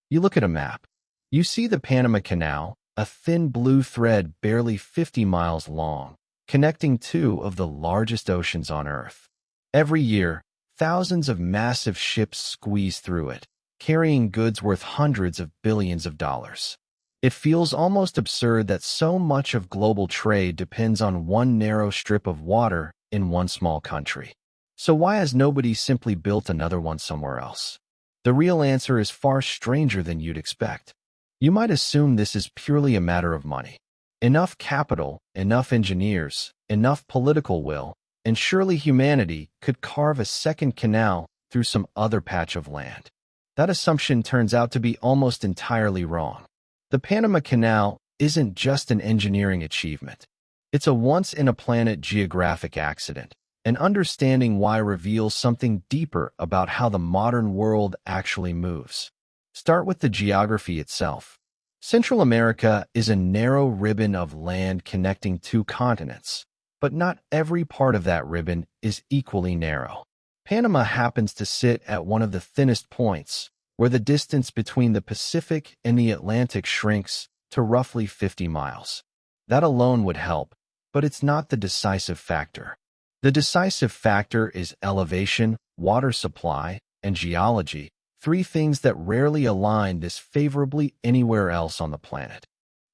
You look at a map. You see the Panama Canal, a thin blue thread barely 50 miles long, connecting two of the largest oceans on Earth. Every year, thousands of massive ships squeeze through it, carrying goods worth hundreds of billions of dollars. It feels almost absurd that so much of global trade depends on one narrow strip of water in one small country. So why has nobody simply built another one somewhere else? The real answer is far stranger than you'd expect. You might assume this is purely a matter of money. Enough capital, enough engineers, enough political will, and surely humanity could carve a second canal through some other patch of land. That assumption turns out to be almost entirely wrong. The Panama Canal isn't just an engineering achievement. It's a once-in-a-planet geographic accident, and understanding why reveals something deeper about how the modern world actually moves. Start with the geography itself. Central America is a narrow ribbon of land connecting two continents, but not every part of that ribbon is equally narrow. Panama happens to sit at one of the thinnest points, where the distance between the Pacific and the Atlantic shrinks to roughly 50 miles. That alone would help, but it's not the decisive factor. The decisive factor is elevation, water supply, and geology, three things that rarely align this favorably anywhere else on the planet.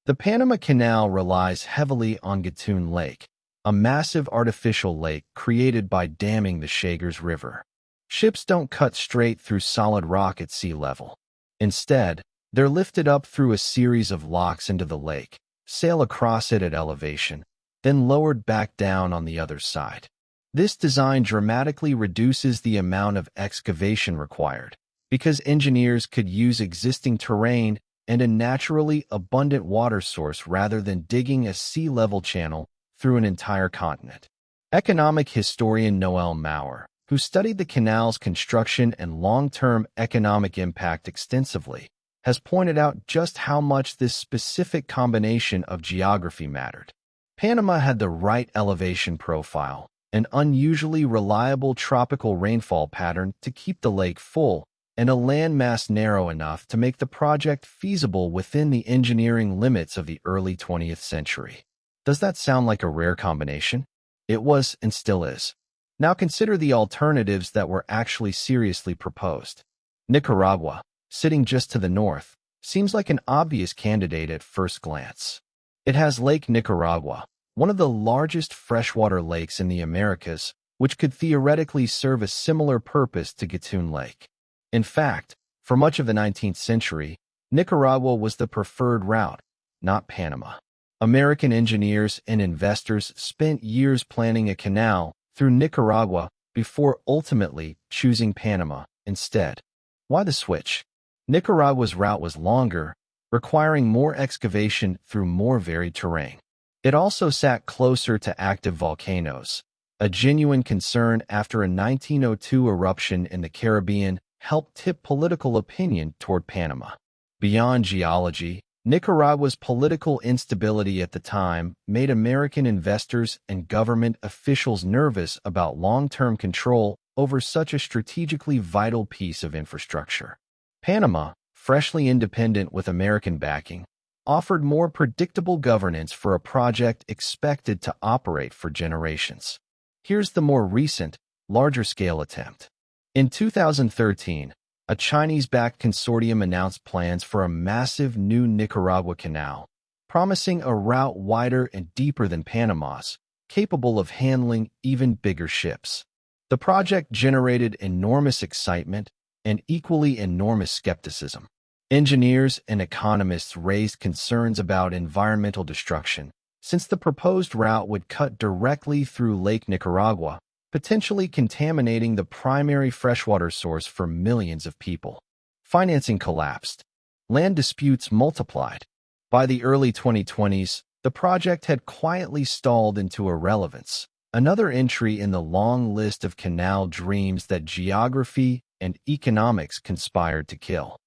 The Panama Canal relies heavily on Gatun Lake, a massive artificial lake created by damming the Chagres River. Ships don't cut straight through solid rock at sea level. Instead, they're lifted up through a series of locks into the lake, sail across it at elevation, then lowered back down on the other side. This design dramatically reduces the amount of excavation required, because engineers could use existing terrain and a naturally abundant water source rather than digging a sea-level channel through an entire continent. Economic historian Noel Maurer, who studied the canal's construction and long-term economic impact extensively, has pointed out just how much this specific combination of geography mattered. Panama had the right elevation profile, an unusually reliable tropical rainfall pattern to keep the lake full, and a landmass narrow enough to make the project feasible within the engineering limits of the early 20th century. Does that sound like a rare combination? It was and still is. Now consider the alternatives that were actually seriously proposed. Nicaragua, sitting just to the north, seems like an obvious candidate at first glance. It has Lake Nicaragua, one of the largest freshwater lakes in the Americas, which could theoretically serve a similar purpose to Gatun Lake. In fact, for much of the 19th century, Nicaragua was the preferred route, not Panama. American engineers and investors spent years planning a canal through Nicaragua before ultimately choosing Panama instead. Why the switch? Nicaragua's route was longer, requiring more excavation through more varied terrain. It also sat closer to active volcanoes. A genuine concern after a 1902 eruption in the Caribbean helped tip political opinion toward Panama. Beyond geology, Nicaragua's political instability at the time made American investors and government officials nervous about long-term control over such a strategically vital piece of infrastructure. Panama, freshly independent with American backing, offered more predictable governance for a project expected to operate for generations. Here's the more recent, larger-scale attempt. In 2013, a Chinese-backed consortium announced plans for a massive new Nicaragua canal, promising a route wider and deeper than Panama's, capable of handling even bigger ships. The project generated enormous excitement and equally enormous skepticism. Engineers and economists raised concerns about environmental destruction, since the proposed route would cut directly through Lake Nicaragua, potentially contaminating the primary freshwater source for millions of people. Financing collapsed. Land disputes multiplied. By the early 2020s, the project had quietly stalled into irrelevance, another entry in the long list of canal dreams that geography and economics conspired to kill.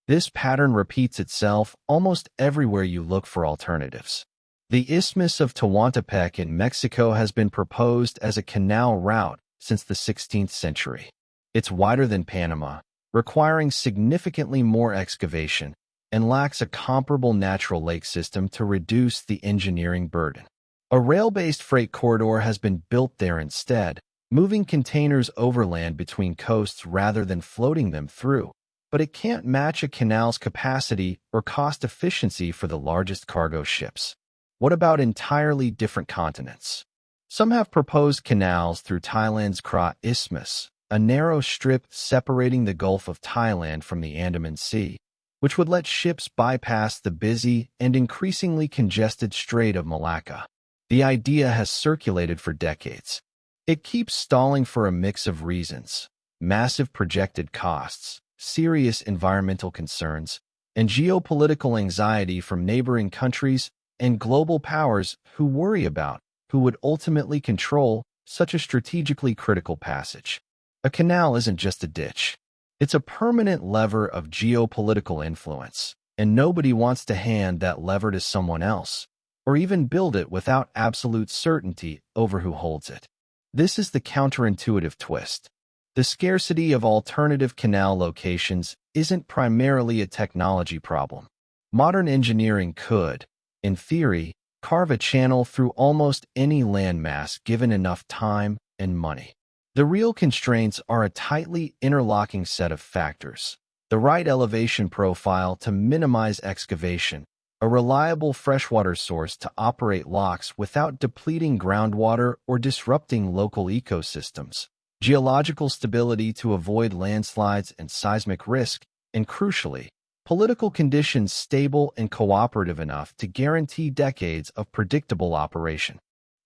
This pattern repeats itself almost everywhere you look for alternatives. The Isthmus of Tehuantepec in Mexico has been proposed as a canal route since the 16th century. It's wider than Panama, requiring significantly more excavation, and lacks a comparable natural lake system to reduce the engineering burden. A rail-based freight corridor has been built there instead, moving containers overland between coasts rather than floating them through. But it can't match a canal's capacity or cost efficiency for the largest cargo ships. What about entirely different continents? Some have proposed canals through Thailand's Isthmus, a narrow strip separating the Gulf of Thailand from the Andaman Sea, which would let ships bypass the busy and increasingly congested Strait of Malacca. The idea has circulated for decades. It keeps stalling for a mix of reasons: massive projected costs, serious environmental concerns, and geopolitical anxiety from neighboring countries and global powers who worry about who would ultimately control such a strategically critical passage. A canal isn't just a ditch. It's a permanent lever of geopolitical influence, and nobody wants to hand that lever to someone else, or even build it without absolute certainty over who holds it. This is the counterintuitive twist. The scarcity of alternative canal locations isn't primarily a technology problem. Modern engineering could, in theory, carve a channel through almost any landmass given enough time and money. The real constraints are a tightly interlocking set of factors: the right elevation profile to minimize excavation, a reliable freshwater source to operate locks without depleting groundwater or disrupting local ecosystems, geological stability to avoid landslides and seismic risk, and crucially, political conditions stable and cooperative enough to guarantee decades of predictable operation.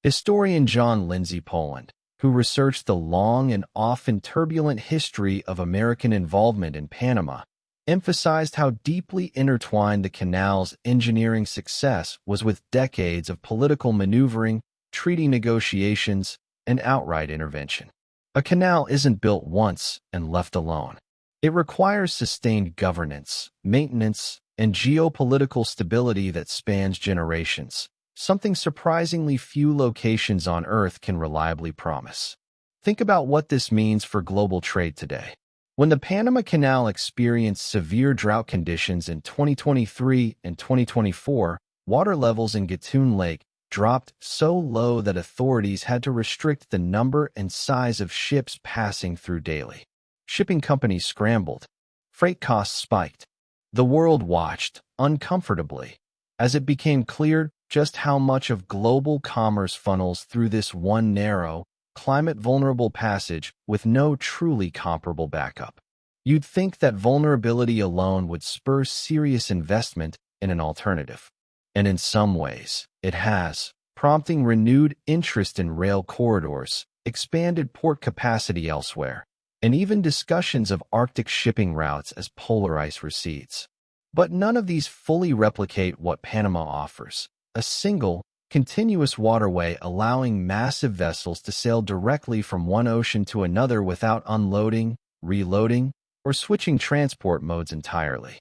Historian John Lindsay Poland, who researched the long and often turbulent history of American involvement in Panama, emphasized how deeply intertwined the canal's engineering success was with decades of political maneuvering, treaty negotiations, and outright intervention. A canal isn't built once and left alone. It requires sustained governance, maintenance, and geopolitical stability that spans generations, something surprisingly few locations on Earth can reliably promise. Think about what this means for global trade today. When the Panama Canal experienced severe drought conditions in 2023 and 2024, water levels in Gatun Lake dropped so low that authorities had to restrict the number and size of ships passing through daily. Shipping companies scrambled. Freight costs spiked. The world watched, uncomfortably, as it became clear just how much of global commerce funnels through this one narrow, climate-vulnerable passage with no truly comparable backup. You'd think that vulnerability alone would spur serious investment in an alternative. And in some ways, it has, prompting renewed interest in rail corridors, expanded port capacity elsewhere, and even discussions of Arctic shipping routes as polar ice recedes. But none of these fully replicate what Panama offers: a single, continuous waterway allowing massive vessels to sail directly from one ocean to another without unloading, reloading, or switching transport modes entirely.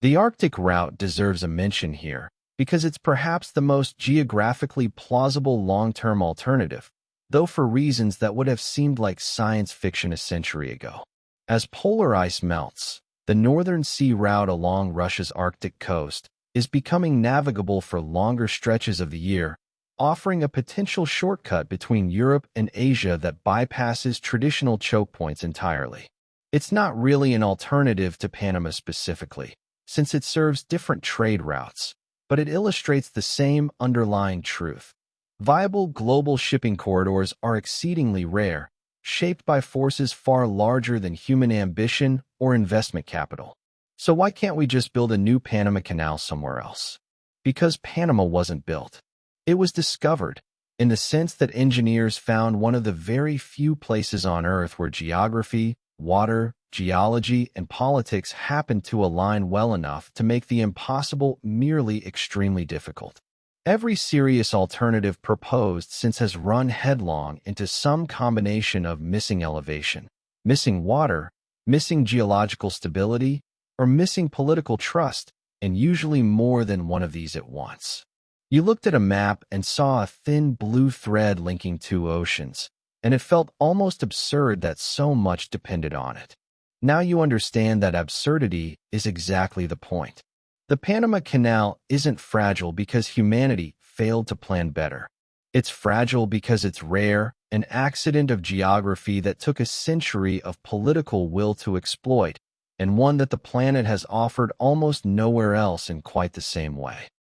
The Arctic route deserves a mention here, because it's perhaps the most geographically plausible long-term alternative, though for reasons that would have seemed like science fiction a century ago. As polar ice melts, the northern sea route along Russia's Arctic coast is becoming navigable for longer stretches of the year, offering a potential shortcut between Europe and Asia that bypasses traditional choke points entirely. It's not really an alternative to Panama specifically, since it serves different trade routes, but it illustrates the same underlying truth. Viable global shipping corridors are exceedingly rare, shaped by forces far larger than human ambition or investment capital. So why can't we just build a new Panama Canal somewhere else? Because Panama wasn't built. It was discovered, in the sense that engineers found one of the very few places on Earth where geography, water, geology, and politics happened to align well enough to make the impossible merely extremely difficult. Every serious alternative proposed since has run headlong into some combination of missing elevation, missing water, missing geological stability, or missing political trust, and usually more than one of these at once. You looked at a map and saw a thin blue thread linking two oceans, and it felt almost absurd that so much depended on it. Now you understand that absurdity is exactly the point. The Panama Canal isn't fragile because humanity failed to plan better. It's fragile because it's rare, an accident of geography that took a century of political will to exploit, and one that the planet has offered almost nowhere else in quite the same way.